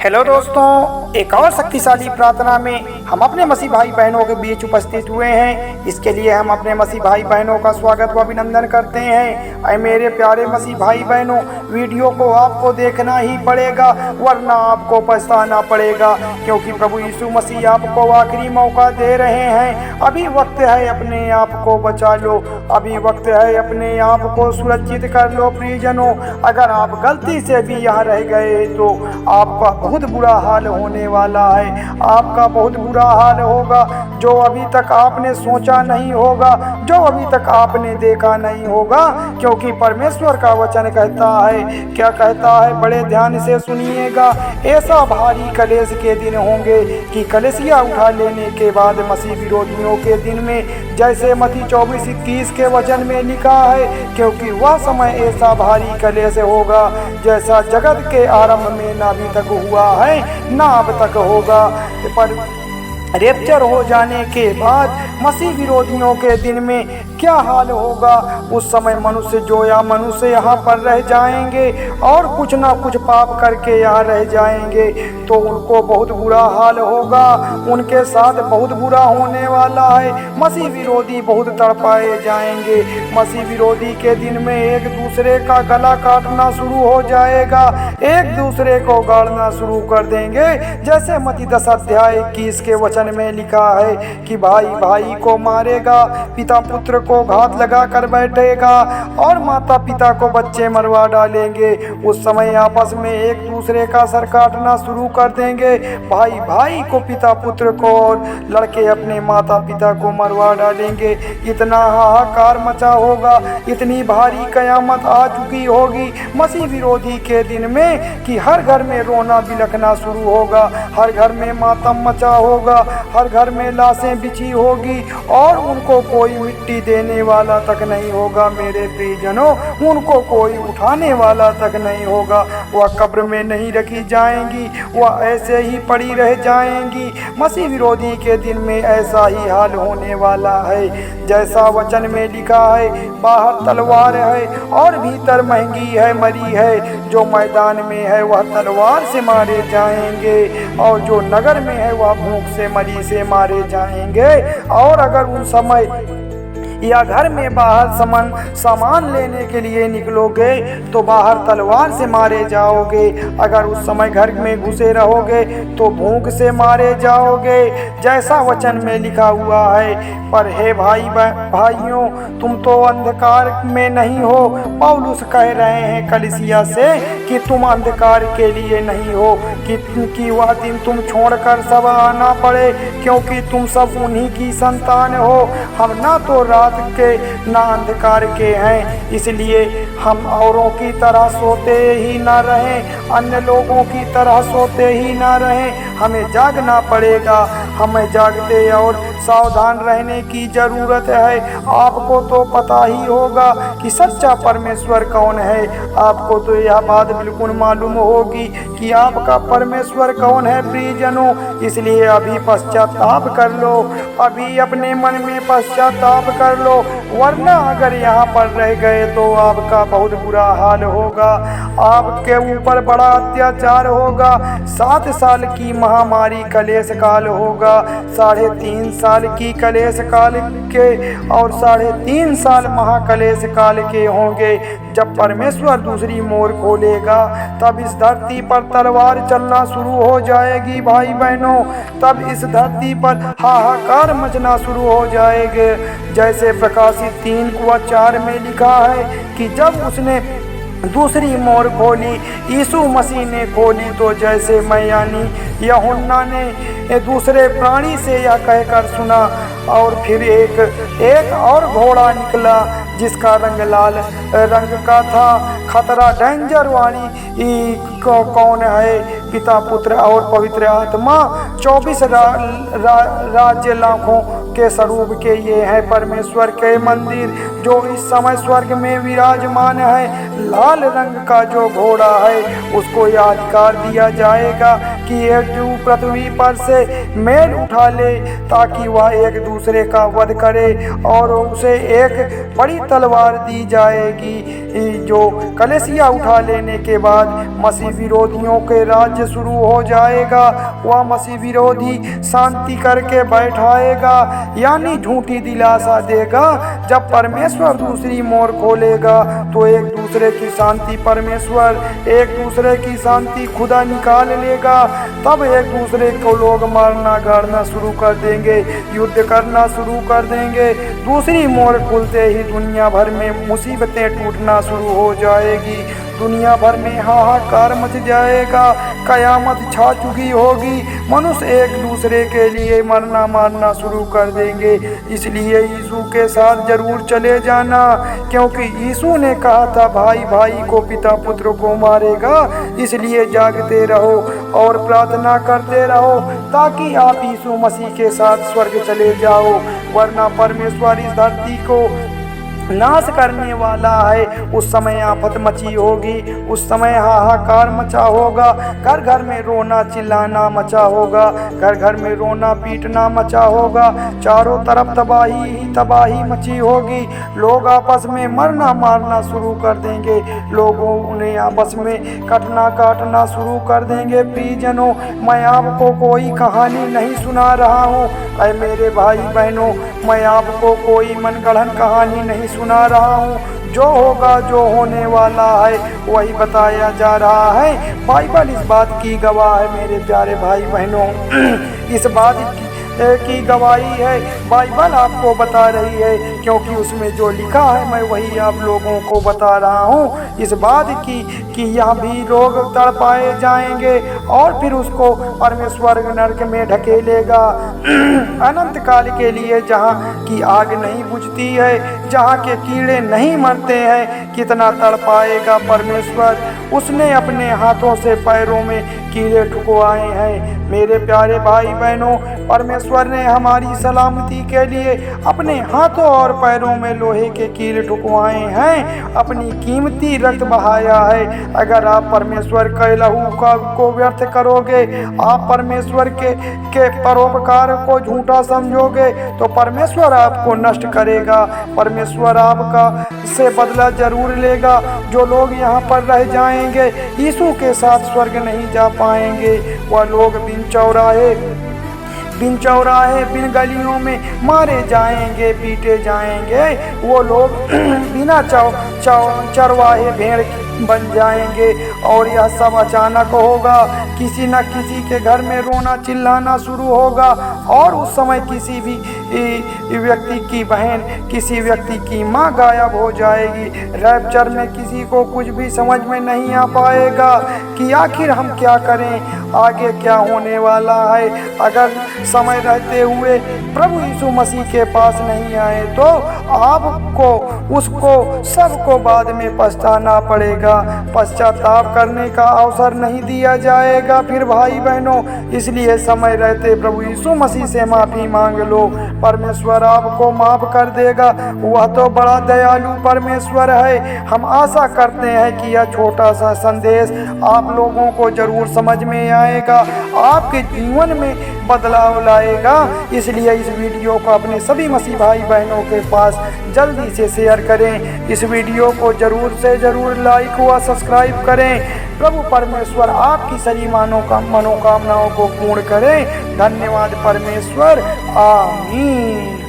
Hello दोस्तों, एक और शक्तिशाली प्रार्थना में हम अपने मसीह भाई बहनों के बीच उपस्थित हुए हैं। इसके लिए हम अपने मसीह भाई बहनों का स्वागत व अभिनंदन करते हैं। अरे मेरे प्यारे मसीह भाई बहनों, वीडियो को आपको देखना ही पड़ेगा, वरना आपको पछताना पड़ेगा, क्योंकि प्रभु यीशु मसीह आपको आखिरी मौका दे रहे हैं। अभी वक्त है, अपने आप को बचा लो, अभी वक्त है, अपने आप को सुरक्षित कर लो। प्रियजनों, अगर आप गलती से भी यहाँ रह गए तो आपका बहुत बुरा हाल होने वाला है। आपका बहुत बुरा हाल होगा, जो अभी तक आपने सोचा नहीं होगा, जो अभी तक आपने देखा नहीं होगा, क्योंकि परमेश्वर का वचन कहता है, क्या कहता है, बड़े ध्यान से सुनिएगा। ऐसा भारी कलेश के दिन होंगे कि कलेशिया उठा लेने के बाद मसीह विरोधियों के दिन में, जैसे मत्ती 24:21 के वचन में लिखा है, क्योंकि वह समय ऐसा भारी कलेश होगा जैसा जगत के आरंभ में न अभी तक हुआ है ना अब तक होगा। पर रेप्चर हो जाने के बाद मसीह विरोधियों के दिन में क्या हाल होगा? उस समय मनुष्य मनुष्य यहाँ पर रह जाएंगे और कुछ ना कुछ पाप करके यहाँ रह जाएंगे, तो उनको बहुत बुरा हाल होगा, उनके साथ बहुत बुरा होने वाला है। मसीह विरोधी बहुत तड़पाए जाएंगे। मसीह विरोधी के दिन में एक दूसरे का गला काटना शुरू हो जाएगा, एक दूसरे को गाड़ना शुरू कर देंगे। जैसे मत्ती 10:21 के वचन में लिखा है कि भाई भाई को मारेगा, पिता पुत्र को घात लगा कर बैठेगा और माता पिता को बच्चे मरवा डालेंगे। उस समय आपस में एक दूसरे का सर काटना शुरू कर देंगे, भाई भाई को, पिता पुत्र को, और लड़के अपने माता पिता को मरवा डालेंगे। इतना हाहाकार मचा होगा, इतनी भारी कयामत आ चुकी होगी मसीह विरोधी के दिन में कि हर घर में रोना बिलखना शुरू होगा, हर घर में मातम मचा होगा, हर घर में लाशें बिछी होगी और उनको कोई मिट्टी देने वाला तक नहीं होगा। मेरे प्रियजनों, उनको कोई उठाने वाला तक नहीं होगा। वह कब्र में नहीं रखी जाएंगी, वह ऐसे ही पड़ी रह जाएंगी। मसीह विरोधी के दिन में ऐसा ही हाल होने वाला है जैसा वचन में लिखा है, बाहर तलवार है और भीतर महंगी है मरी है। जो मैदान में है वह तलवार से मारे जाएंगे और जो नगर में है वह भूख से मरी से मारे जाएंगे। और अगर उन समय या घर में बाहर सामान लेने के लिए निकलोगे तो बाहर तलवार से मारे जाओगे। अगर उस समय घर में घुसे रहोगे तो भूख से मारे जाओगे, जैसा वचन में लिखा हुआ है। पर हे भाइयों, तुम तो अंधकार में नहीं हो। पौलुस कह रहे हैं कलीसिया से कि तुम अंधकार के लिए नहीं हो, कि वह दिन तुम छोड़कर सब आना पड़े, क्योंकि तुम सब उन्हीं की संतान हो। हम ना तो रात के ना अंधकार के हैं, इसलिए हम औरों की तरह सोते ही ना रहें, अन्य लोगों की तरह सोते ही ना रहें। हमें जागना पड़ेगा, हमें जागते और सावधान रहने की ज़रूरत है। आपको तो पता ही होगा कि सच्चा परमेश्वर कौन है। आपको तो यह बात बिल्कुल मालूम होगी कि आपका परमेश्वर कौन है। प्रियजनों, इसलिए अभी पश्चाताप कर लो, अभी अपने मन में पश्चाताप कर लो, वरना अगर यहाँ पर रह गए तो आपका बहुत बुरा हाल होगा। आपके ऊपर बड़ा अत्याचार होगा। 7 साल की महामारी कलेश काल होगा, 3.5 साल की कलेश काल के और 3.5 साल महाकलेश काल के होंगे। जब परमेश्वर दूसरी मोर खोलेगा तब इस धरती पर तलवार चलना शुरू हो जाएगी। भाई बहनों, तब इस धरती पर हाहाकार मचना शुरू हो जाएंगे। जैसे प्रकाशित 3:4 में लिखा है कि जब उसने दूसरी मोर खोली, यीशु मसीह ने खोली, तो जैसे मैं यानी यूहन्ना ने दूसरे प्राणी से यह कहकर सुना, और फिर एक और घोड़ा निकला जिसका रंग लाल रंग का था। खतरा, डेंजर वाणी कौन है? पिता, पुत्र और पवित्र आत्मा। 24 राज्य लाखों के स्वरूप के ये हैं परमेश्वर के मंदिर, जो इस समय स्वर्ग में विराजमान है। लाल रंग का जो घोड़ा है उसको यह अधिकार दिया जाएगा कि एक पृथ्वी पर से मेल उठा ले, ताकि वह एक दूसरे का वध करे और उसे एक बड़ी तलवार दी जाएगी, जो कलेसिया उठा लेने के बाद मसीह विरोधियों के राज्य शुरू हो जाएगा। वह मसीह विरोधी शांति करके बैठाएगा, यानी झूठी दिलासा देगा। जब परमेश्वर दूसरी मोर खोलेगा तो एक दूसरे की शांति परमेश्वर, एक दूसरे की शांति खुदा निकाल लेगा। तब एक दूसरे को लोग मारना गाड़ना शुरू कर देंगे, युद्ध करना शुरू कर देंगे। दूसरी मोर खुलते ही दुनिया भर में मुसीबतें टूटना शुरू हो जाएगी, दुनिया भर में हाहाकार मच जाएगा, कयामत छा चुकी होगी। मनुष्य एक दूसरे के लिए मरना मारना शुरू कर देंगे। इसलिए यीशु के साथ जरूर चले जाना, क्योंकि यीशु ने कहा था भाई भाई को पिता पुत्र को मारेगा। इसलिए जागते रहो और प्रार्थना करते रहो, ताकि आप यीशु मसीह के साथ स्वर्ग चले जाओ, वरना परमेश्वर इस धरती को नाश करने वाला है। उस समय आफत मची होगी, उस समय हाहाकार मचा होगा, घर घर में रोना चिल्लाना मचा होगा, घर घर में रोना पीटना मचा होगा, चारों तरफ तबाही ही तबाही मची होगी। लोग आपस में मरना मारना शुरू कर देंगे, लोगों ने आपस में कटना काटना शुरू कर देंगे। प्रियजनों, मैं आपको कोई कहानी नहीं सुना रहा हूँ, ऐ मेरे भाई बहनों, मैं आपको कोई मनगढ़ंत कहानी नहीं सुना रहा हूँ। जो होगा, जो होने वाला है, वही बताया जा रहा है। बाइबल इस बात की गवाह है मेरे प्यारे भाई बहनों, इस बात की गवाही है। बाइबल आपको बता रही है, क्योंकि उसमें जो लिखा है मैं वही आप लोगों को बता रहा हूँ। इस बात की कि यहाँ भी लोग तड़पाए जाएंगे और फिर उसको परमेश्वर नरक में ढकेलेगा अनंत काल के लिए, जहाँ की आग नहीं बुझती है, जहाँ के कीड़े नहीं मरते हैं। कितना तड़पाएगा परमेश्वर। उसने अपने हाथों से पैरों में कीड़े ठुकवाए हैं। मेरे प्यारे भाई बहनों, परमेश्वर ने हमारी सलामती के लिए अपने हाथों और पैरों में लोहे के कील ठुकवाए हैं, अपनी कीमती रक्त बहाया है। अगर आप परमेश्वर के लहू को व्यर्थ करोगे, आप परमेश्वर के परोपकार को झूठा समझोगे, तो परमेश्वर आपको नष्ट करेगा। परमेश्वर आपका से बदला जरूर लेगा। जो लोग यहाँ पर रह जाएंगे, यीशु के साथ स्वर्ग नहीं जा पाएंगे। वह लोग बिन चौराहे बिन गलियों में मारे जाएंगे, पीटे जाएंगे। वो लोग बिना चरवाहे भेड़ बन जाएंगे, और यह सब अचानक होगा। किसी न किसी के घर में रोना चिल्लाना शुरू होगा, और उस समय किसी भी व्यक्ति की बहन, किसी व्यक्ति की माँ गायब हो जाएगी। रैप्चर में किसी को कुछ भी समझ में नहीं आ पाएगा कि आखिर हम क्या करें, आगे क्या होने वाला है। अगर समय रहते हुए प्रभु यीशु मसीह के पास नहीं आए, तो आपको उसको सबको बाद में पछताना पड़ेगा। पश्चाताप करने का अवसर नहीं दिया जाएगा फिर भाई बहनों। इसलिए समय रहते प्रभु यीशु मसीह से माफ़ी मांग लो, परमेश्वर आपको माफ़ कर देगा। वह तो बड़ा दयालु परमेश्वर है। हम आशा करते हैं कि यह छोटा सा संदेश आप लोगों को जरूर समझ में आएगा, आपके जीवन में बदलाव लाएगा। इसलिए इस वीडियो को अपने सभी मसीह भाई बहनों के पास जल्दी से शेयर करें। इस वीडियो को जरूर से जरूर लाइक व सब्सक्राइब करें। प्रभु परमेश्वर आपकी सभी मनोकामनाओं को पूर्ण करें। धन्यवाद परमेश्वर, आमीन।